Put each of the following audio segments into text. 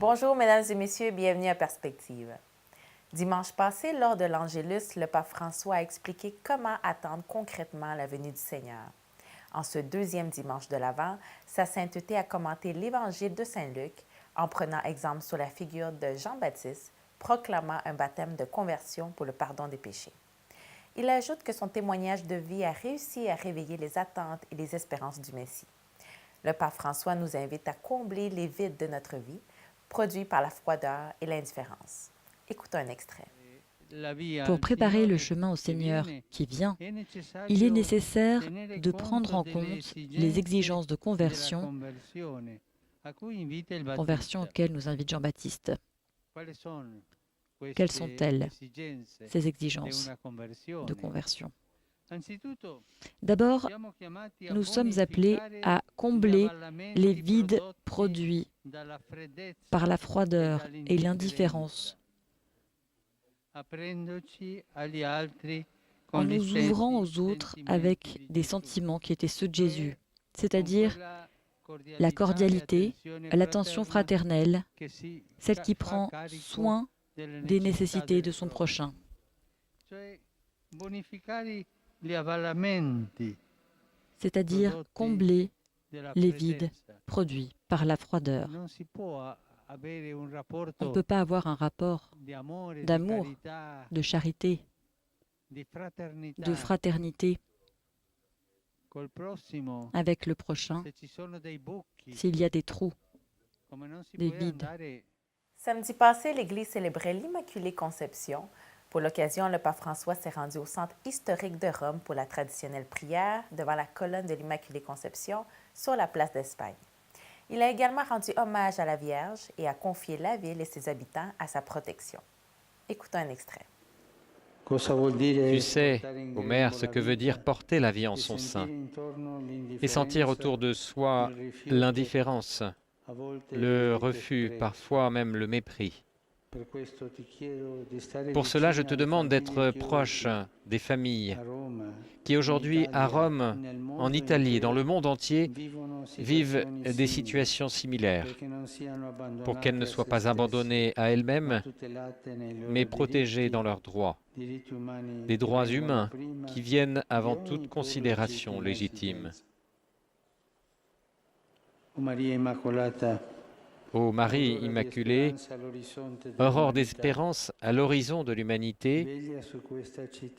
Bonjour, mesdames et messieurs, bienvenue à Perspective. Dimanche passé, lors de l'Angélus, le pape François a expliqué comment attendre concrètement la venue du Seigneur. En ce deuxième dimanche de l'Avent, sa sainteté a commenté l'Évangile de Saint Luc en prenant exemple sur la figure de Jean-Baptiste, proclamant un baptême de conversion pour le pardon des péchés. Il ajoute que son témoignage de vie a réussi à réveiller les attentes et les espérances du Messie. Le pape François nous invite à combler les vides de notre vie, produits par la froideur et l'indifférence. Écoutons un extrait. Pour préparer le chemin au Seigneur qui vient, il est nécessaire de prendre en compte les exigences de conversion auxquelles nous invite Jean-Baptiste. Quelles sont-elles, ces exigences de conversion? D'abord, nous sommes appelés à combler les vides produits par la froideur et l'indifférence en nous ouvrant aux autres avec des sentiments qui étaient ceux de Jésus, c'est-à-dire la cordialité, l'attention fraternelle, celle qui prend soin des nécessités de son prochain. C'est-à-dire combler les vides produits par la fraterneur. On ne peut pas avoir un rapport d'amour, de charité, de fraternité avec le prochain s'il y a des trous, des vides. Samedi passé, l'Église célébrait l'Immaculée Conception. Pour l'occasion, le pape François s'est rendu au centre historique de Rome pour la traditionnelle prière devant la colonne de l'Immaculée Conception sur la place d'Espagne. Il a également rendu hommage à la Vierge et a confié la ville et ses habitants à sa protection. Écoutons un extrait. Tu sais, Omer, ce que veut dire porter la vie en son sein et sentir autour de soi l'indifférence, le refus, parfois même le mépris. Pour cela, je te demande d'être proche des familles qui aujourd'hui à Rome, en Italie, dans le monde entier, vivent des situations similaires, pour qu'elles ne soient pas abandonnées à elles-mêmes, mais protégées dans leurs droits, des droits humains qui viennent avant toute considération légitime. Ô Marie Immaculée, aurore d'espérance à l'horizon de l'humanité,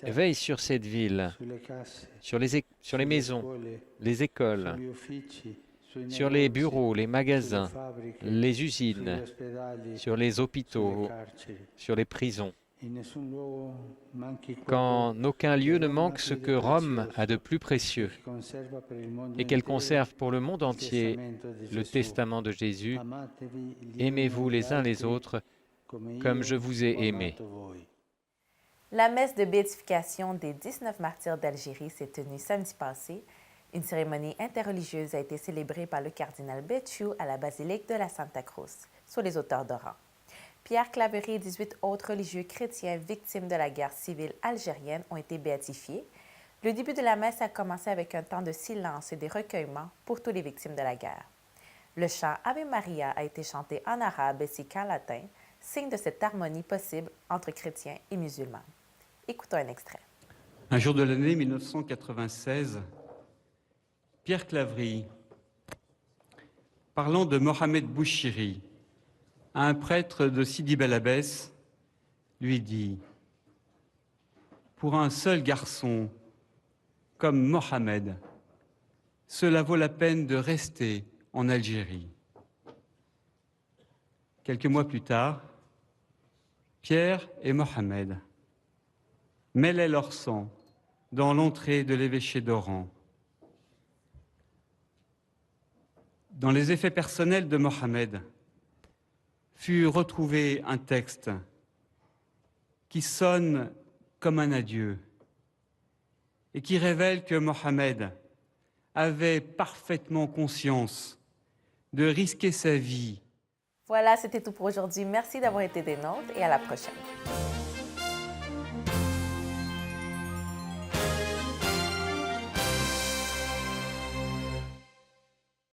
veille sur cette ville, sur les maisons, les écoles, sur les bureaux, les magasins, les usines, sur les hôpitaux, sur les prisons. Qu'en aucun lieu ne manque ce que Rome a de plus précieux et qu'elle conserve pour le monde entier le testament de Jésus. Aimez-vous les uns les autres comme je vous ai aimés. La messe de béatification des 19 martyrs d'Algérie s'est tenue samedi passé. Une cérémonie interreligieuse a été célébrée par le cardinal Béthiou à la basilique de la Santa Cruz, sur les hauteurs d'Oran. Pierre Claverie et 18 autres religieux chrétiens victimes de la guerre civile algérienne ont été béatifiés. Le début de la messe a commencé avec un temps de silence et des recueillements pour tous les victimes de la guerre. Le chant Ave Maria a été chanté en arabe ainsi qu'en latin, signe de cette harmonie possible entre chrétiens et musulmans. Écoutons un extrait. Un jour de l'année 1996, Pierre Claverie, parlant de Mohamed Bouchiri, un prêtre de Sidi Bel Abbès, lui dit « Pour un seul garçon comme Mohamed, cela vaut la peine de rester en Algérie. » Quelques mois plus tard, Pierre et Mohamed mêlaient leur sang dans l'entrée de l'évêché d'Oran. Dans les effets personnels de Mohamed, fut retrouvé un texte qui sonne comme un adieu et qui révèle que Mohamed avait parfaitement conscience de risquer sa vie. Voilà, c'était tout pour aujourd'hui. Merci d'avoir été des nôtres et à la prochaine.